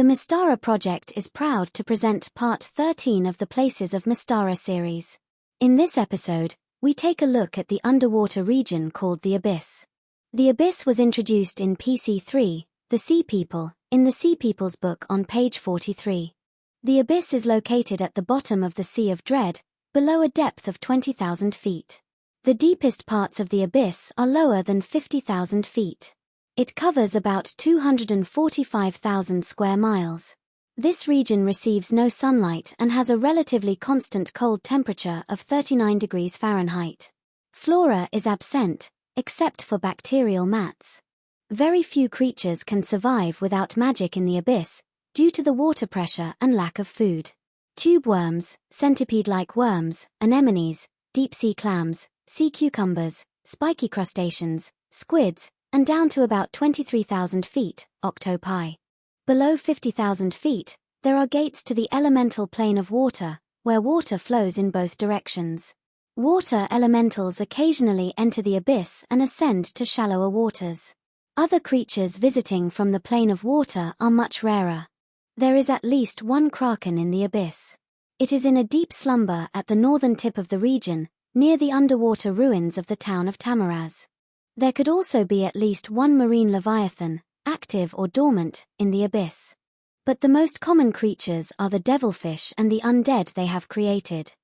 The Mystara project is proud to present part 13 of the Places of Mystara series. In this episode, we take a look at the underwater region called the Abyss. The Abyss was introduced in PC3, The Sea People, in the Sea People's book on page 43. The Abyss is located at the bottom of the Sea of Dread, below a depth of 20,000 feet. The deepest parts of the Abyss are lower than 50,000 feet. It covers about 245,000 square miles. This region receives no sunlight and has a relatively constant cold temperature of 39 degrees Fahrenheit. Flora is absent, except for bacterial mats. Very few creatures can survive without magic in the Abyss, due to the water pressure and lack of food. Tube worms, centipede-like worms, anemones, deep-sea clams, sea cucumbers, spiky crustaceans, squids, and down to about 23,000 feet, octopi. Below 50,000 feet, there are gates to the elemental plane of water, where water flows in both directions. Water elementals occasionally enter the Abyss and ascend to shallower waters. Other creatures visiting from the plane of water are much rarer. There is at least one kraken in the Abyss. It is in a deep slumber at the northern tip of the region, near the underwater ruins of the town of Tamaraz. There could also be at least one marine leviathan, active or dormant, in the Abyss. But the most common creatures are the devilfish and the undead they have created.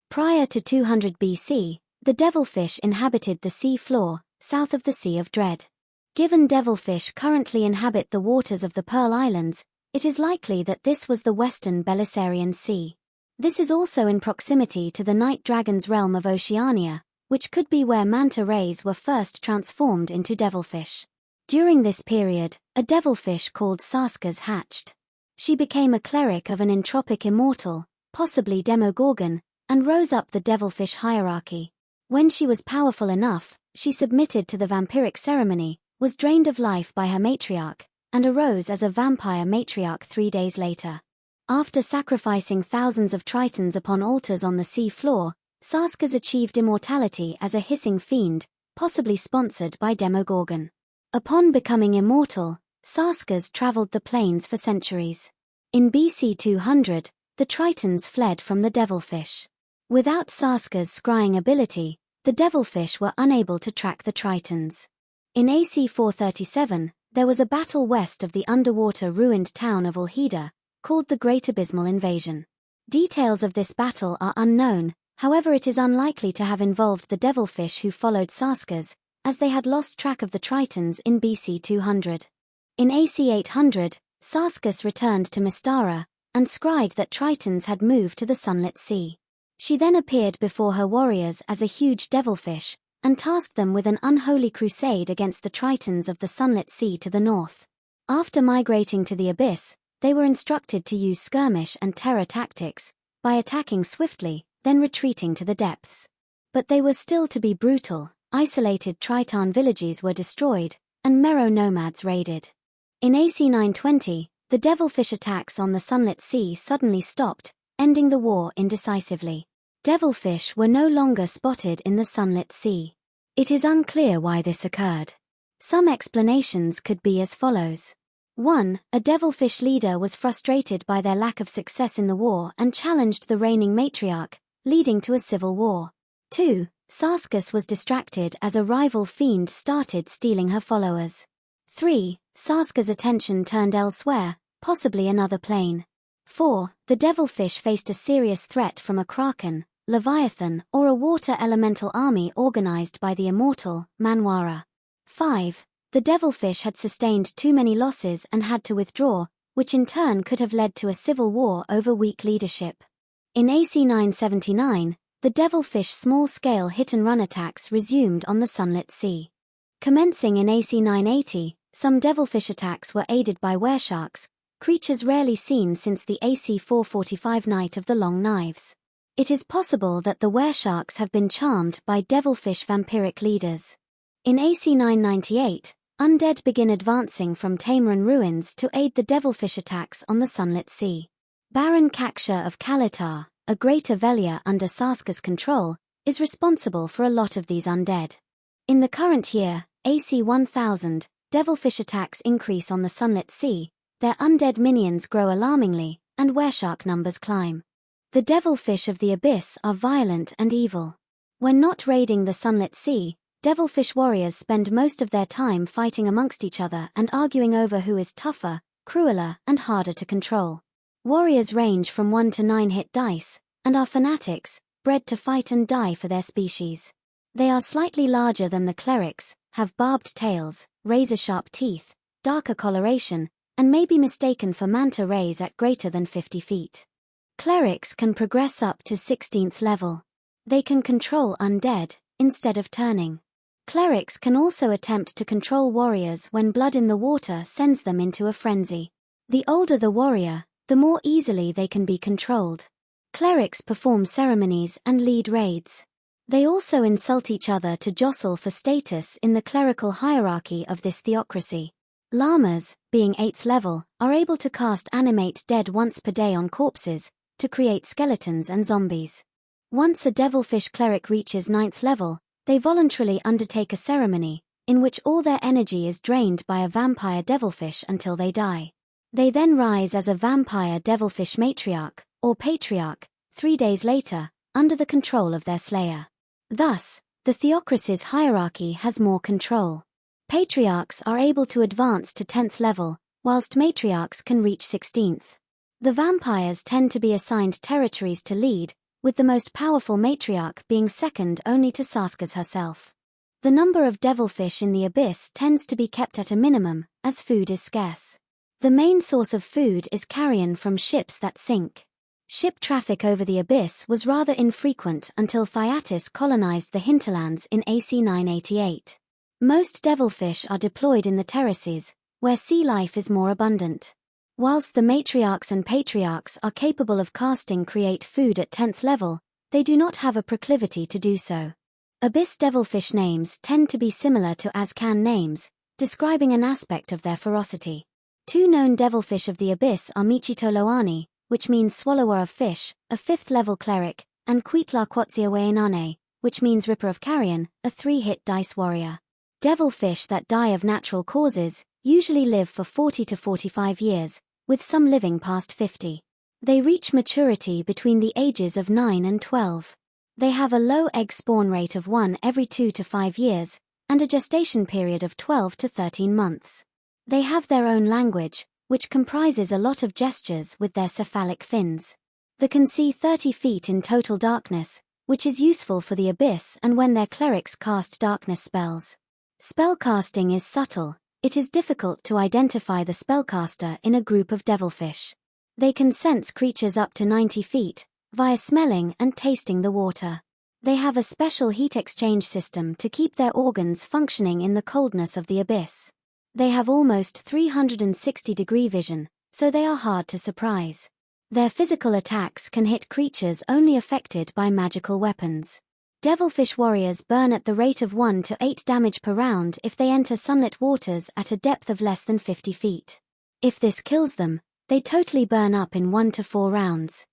Prior to 200 BC, the devilfish inhabited the sea floor, south of the Sea of Dread. Given devilfish currently inhabit the waters of the Pearl Islands, it is likely that this was the western Belisarian Sea. This is also in proximity to the night dragon's realm of Oceania, which could be where manta rays were first transformed into devilfish. During this period, a devilfish called Saskas hatched. She became a cleric of an entropic immortal, possibly Demogorgon, and rose up the devilfish hierarchy. When she was powerful enough, she submitted to the vampiric ceremony, was drained of life by her matriarch, and arose as a vampire matriarch 3 days later. After sacrificing thousands of tritons upon altars on the sea floor, Saskas achieved immortality as a hissing fiend, possibly sponsored by Demogorgon. Upon becoming immortal, Saskas traveled the plains for centuries. In BC 200, the tritons fled from the devilfish. Without Saskas' scrying ability, the devilfish were unable to track the tritons. In AC 437, there was a battle west of the underwater ruined town of Ulhida, called the Great Abysmal Invasion. Details of this battle are unknown. However, it is unlikely to have involved the devilfish who followed Saskas, as they had lost track of the tritons in BC 200. In AC 800, Saskas returned to Mystara, and scried that tritons had moved to the sunlit sea. She then appeared before her warriors as a huge devilfish, and tasked them with an unholy crusade against the tritons of the sunlit sea to the north. After migrating to the Abyss, they were instructed to use skirmish and terror tactics, by attacking swiftly, then retreating to the depths. But they were still to be brutal. Isolated Triton villages were destroyed, and Mero nomads raided. In AC 920, the devilfish attacks on the sunlit sea suddenly stopped, ending the war indecisively. Devilfish were no longer spotted in the sunlit sea. It is unclear why this occurred. Some explanations could be as follows. 1. A devilfish leader was frustrated by their lack of success in the war and challenged the reigning matriarch, leading to a civil war. 2. Saskas was distracted as a rival fiend started stealing her followers. 3. Saskas' attention turned elsewhere, possibly another plane. 4. The devilfish faced a serious threat from a kraken, leviathan, or a water elemental army organized by the immortal Manwara. 5. The devilfish had sustained too many losses and had to withdraw, which in turn could have led to a civil war over weak leadership. In AC 979, the devilfish small-scale hit-and-run attacks resumed on the sunlit sea. Commencing in AC 980, some devilfish attacks were aided by weresharks, creatures rarely seen since the AC 445 Night of the Long Knives. It is possible that the weresharks have been charmed by devilfish vampiric leaders. In AC 998, undead begin advancing from Tamaran ruins to aid the devilfish attacks on the sunlit sea. Baron Kaksha of Kalitar, a great Avelia under Saskas' control, is responsible for a lot of these undead. In the current year, AC 1000, devilfish attacks increase on the sunlit sea, Their undead minions grow alarmingly, and wereshark numbers climb. The devilfish of the abyss are violent and evil. When not raiding the sunlit sea, devilfish warriors spend most of their time fighting amongst each other and arguing over who is tougher, crueler, and harder to control. Warriors range from 1 to 9 hit dice, and are fanatics, bred to fight and die for their species. They are slightly larger than the clerics, have barbed tails, razor-sharp teeth, darker coloration, and may be mistaken for manta rays at greater than 50 feet. Clerics can progress up to 16th level. They can control undead, instead of turning. Clerics can also attempt to control warriors when blood in the water sends them into a frenzy. The older the warrior, the more easily they can be controlled. Clerics perform ceremonies and lead raids. They also insult each other to jostle for status in the clerical hierarchy of this theocracy. Lamas, being 8th level, are able to cast Animate Dead once per day on corpses, to create skeletons and zombies. Once a devilfish cleric reaches 9th level, they voluntarily undertake a ceremony, in which all their energy is drained by a vampire devilfish until they die. They then rise as a vampire devilfish matriarch, or patriarch, 3 days later, under the control of their slayer. Thus, the theocracy's hierarchy has more control. Patriarchs are able to advance to 10th level, whilst matriarchs can reach 16th. The vampires tend to be assigned territories to lead, with the most powerful matriarch being second only to Saskas herself. The number of devilfish in the abyss tends to be kept at a minimum, as food is scarce. The main source of food is carrion from ships that sink. Ship traffic over the abyss was rather infrequent until Phaeatus colonized the hinterlands in AC 988. Most devilfish are deployed in the terraces, where sea life is more abundant. Whilst the matriarchs and patriarchs are capable of casting create food at 10th level, they do not have a proclivity to do so. Abyss devilfish names tend to be similar to Azcan names, describing an aspect of their ferocity. Two known devilfish of the abyss are Michitoloani, which means swallower of fish, a 5th level cleric, and Quitlaquotziawainane, which means ripper of carrion, a 3-hit dice warrior. Devilfish that die of natural causes usually live for 40 to 45 years, with some living past 50. They reach maturity between the ages of 9 and 12. They have a low egg spawn rate of 1 every 2 to 5 years, and a gestation period of 12 to 13 months. They have their own language, which comprises a lot of gestures with their cephalic fins. They can see 30 feet in total darkness, which is useful for the abyss and when their clerics cast darkness spells. Spellcasting is subtle. It is difficult to identify the spellcaster in a group of devilfish. They can sense creatures up to 90 feet, via smelling and tasting the water. They have a special heat exchange system to keep their organs functioning in the coldness of the abyss. They have almost 360-degree vision, so they are hard to surprise. Their physical attacks can hit creatures only affected by magical weapons. Devilfish warriors burn at the rate of 1 to 8 damage per round if they enter sunlit waters at a depth of less than 50 feet. If this kills them, they totally burn up in 1 to 4 rounds.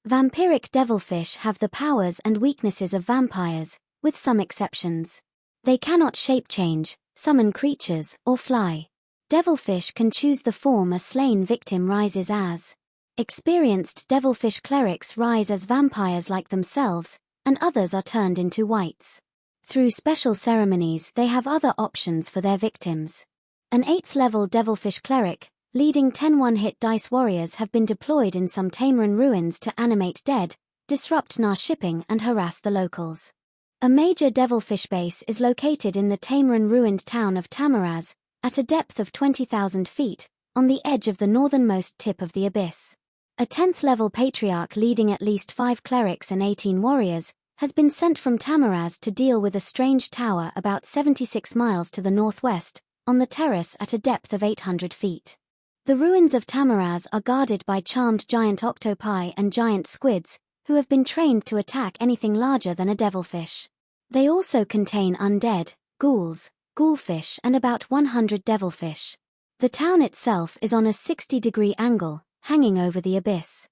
Vampiric devilfish have the powers and weaknesses of vampires, with some exceptions. They cannot shape change, summon creatures, or fly. Devilfish can choose the form a slain victim rises as. Experienced devilfish clerics rise as vampires like themselves, and others are turned into wights. Through special ceremonies they have other options for their victims. An 8th level devilfish cleric, leading 10 one-hit dice warriors have been deployed in some Tamaran ruins to animate dead, disrupt Nar shipping and harass the locals. A major devilfish base is located in the Tamaran ruined town of Tamaraz, at a depth of 20,000 feet, on the edge of the northernmost tip of the abyss. A 10th level patriarch leading at least 5 clerics and 18 warriors, has been sent from Tamaraz to deal with a strange tower about 76 miles to the northwest, on the terrace at a depth of 800 feet. The ruins of Tamaraz are guarded by charmed giant octopi and giant squids, who have been trained to attack anything larger than a devilfish. They also contain undead, ghouls, ghoulfish and about 100 devilfish. The town itself is on a 60-degree angle, hanging over the abyss.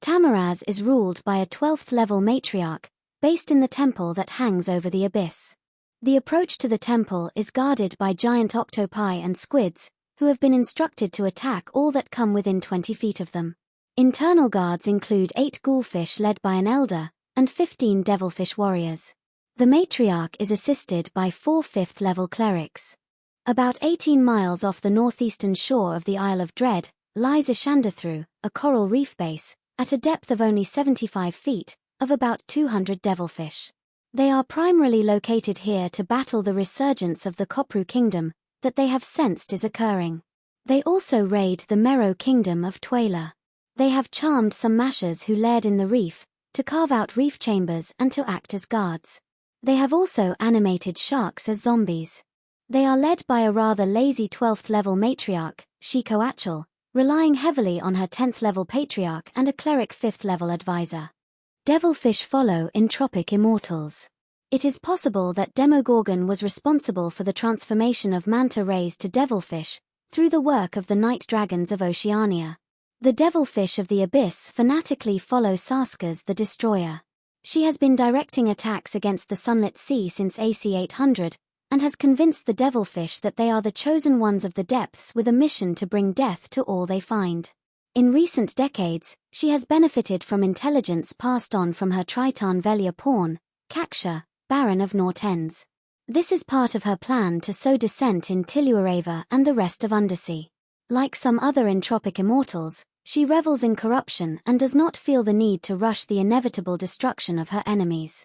Tamaraz is ruled by a 12th level matriarch, based in the temple that hangs over the abyss. The approach to the temple is guarded by giant octopi and squids, who have been instructed to attack all that come within 20 feet of them. Internal guards include 8 ghoulfish led by an elder, and 15 devilfish warriors. The matriarch is assisted by 4 5th-level clerics. About 18 miles off the northeastern shore of the Isle of Dread lies Ishandathru, a coral reef base, at a depth of only 75 feet, of about 200 devilfish. They are primarily located here to battle the resurgence of the Kopru kingdom that they have sensed is occurring. They also raid the Mero kingdom of Twaila. They have charmed some mashers who laired in the reef, to carve out reef chambers and to act as guards. They have also animated sharks as zombies. They are led by a rather lazy 12th-level matriarch, Shiko Achel, relying heavily on her 10th-level patriarch and a cleric 5th-level advisor. Devilfish follow entropic immortals. It is possible that Demogorgon was responsible for the transformation of manta rays to devilfish, through the work of the night dragons of Oceania. The devilfish of the abyss fanatically follow Saskas the Destroyer. She has been directing attacks against the sunlit sea since AC 800, and has convinced the devilfish that they are the chosen ones of the depths with a mission to bring death to all they find. In recent decades, she has benefited from intelligence passed on from her Triton Velia pawn, Kaksha, Baron of Nortens. This is part of her plan to sow dissent in Tiluareva and the rest of Undersea. Like some other entropic immortals, she revels in corruption and does not feel the need to rush the inevitable destruction of her enemies.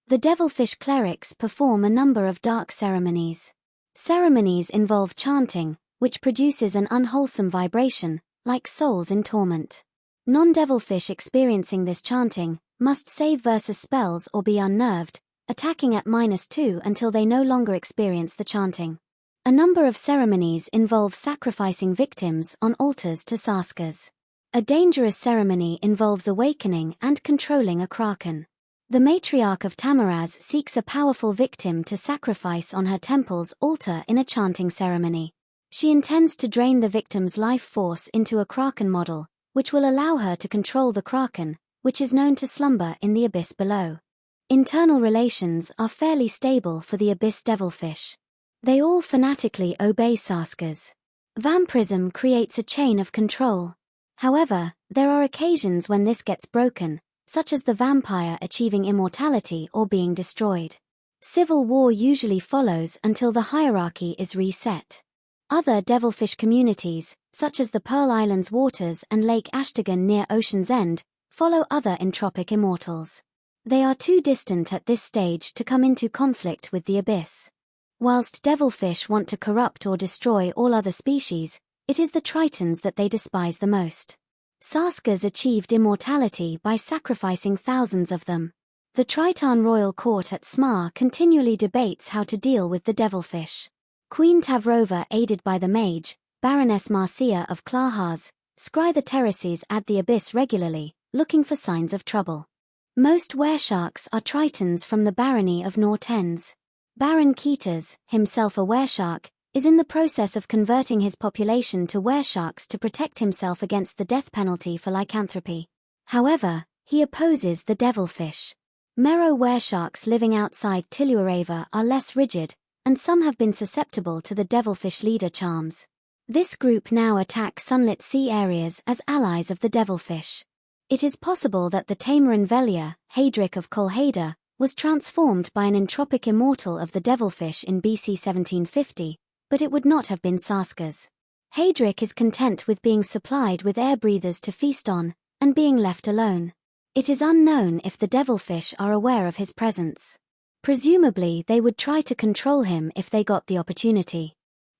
The devilfish clerics perform a number of dark ceremonies. Ceremonies involve chanting, which produces an unwholesome vibration, like souls in torment. Non-devilfish experiencing this chanting must save versus spells or be unnerved, attacking at -2 until they no longer experience the chanting. A number of ceremonies involve sacrificing victims on altars to Saskas. A dangerous ceremony involves awakening and controlling a kraken. The matriarch of Tamaraz seeks a powerful victim to sacrifice on her temple's altar in a chanting ceremony. She intends to drain the victim's life force into a kraken model, which will allow her to control the kraken, which is known to slumber in the abyss below. Internal relations are fairly stable for the abyss devilfish. They all fanatically obey Saskas. Vampirism creates a chain of control. However, there are occasions when this gets broken, such as the vampire achieving immortality or being destroyed. Civil war usually follows until the hierarchy is reset. Other devilfish communities, such as the Pearl Islands waters and Lake Ashtagan near Ocean's End, follow other entropic immortals. They are too distant at this stage to come into conflict with the abyss. Whilst devilfish want to corrupt or destroy all other species, it is the Tritons that they despise the most. Saskas achieved immortality by sacrificing thousands of them. The Triton royal court at Smar continually debates how to deal with the devilfish. Queen Tavrova, aided by the mage, Baroness Marcia of Klahaz, scry the terraces at the abyss regularly, looking for signs of trouble. Most weresharks are Tritons from the barony of Nortens. Baron Ketas, himself a wereshark, is in the process of converting his population to weresharks to protect himself against the death penalty for lycanthropy. However, he opposes the devilfish. Mero weresharks living outside Tiluareva are less rigid, and some have been susceptible to the devilfish leader charms. This group now attack sunlit sea areas as allies of the devilfish. It is possible that the Tamaran Velia, Hadric of Kolhada, was transformed by an entropic immortal of the devilfish in BC 1750, but it would not have been Saskas. Hadric is content with being supplied with air breathers to feast on, and being left alone. It is unknown if the devilfish are aware of his presence. Presumably they would try to control him if they got the opportunity.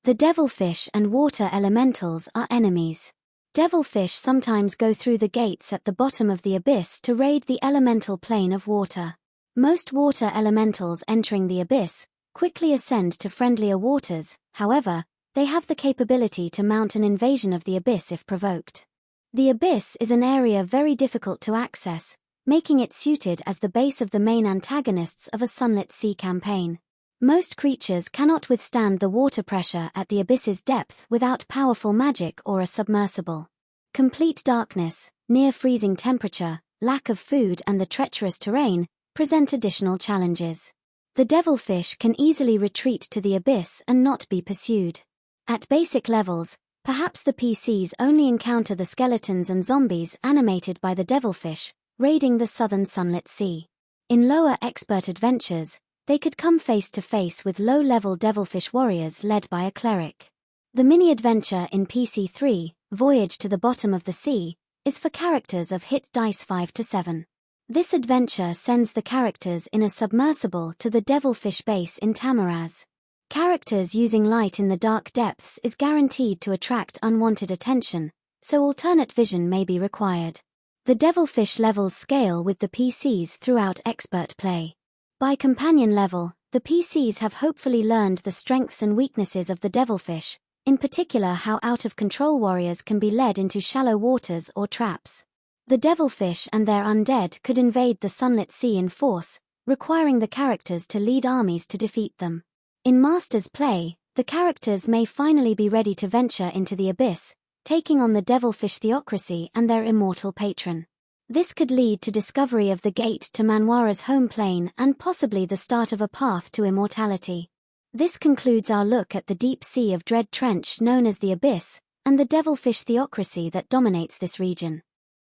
The devilfish and water elementals are enemies. Devilfish sometimes go through the gates at the bottom of the abyss to raid the elemental plane of water. Most water elementals entering the abyss quickly ascend to friendlier waters, however, they have the capability to mount an invasion of the abyss if provoked. The abyss is an area very difficult to access, making it suited as the base of the main antagonists of a sunlit sea campaign. Most creatures cannot withstand the water pressure at the abyss's depth without powerful magic or a submersible. Complete darkness, near freezing temperature, lack of food and the treacherous terrain present additional challenges. The devilfish can easily retreat to the abyss and not be pursued. At basic levels, perhaps the PCs only encounter the skeletons and zombies animated by the devilfish, raiding the southern sunlit sea. In lower expert adventures, they could come face to face with low-level devilfish warriors led by a cleric. The mini-adventure in PC3, Voyage to the Bottom of the Sea, is for characters of hit dice 5 to 7. This adventure sends the characters in a submersible to the devilfish base in Tamaraz. Characters using light in the dark depths is guaranteed to attract unwanted attention, so alternate vision may be required. The devilfish levels scale with the PCs throughout expert play. By companion level, the PCs have hopefully learned the strengths and weaknesses of the devilfish, in particular how out-of-control warriors can be led into shallow waters or traps. The devilfish and their undead could invade the sunlit sea in force, requiring the characters to lead armies to defeat them. In Master's play, the characters may finally be ready to venture into the abyss, taking on the devilfish theocracy and their immortal patron. This could lead to discovery of the gate to Manwara's home plane and possibly the start of a path to immortality. This concludes our look at the deep sea of dread trench known as the Abyss, and the devilfish theocracy that dominates this region.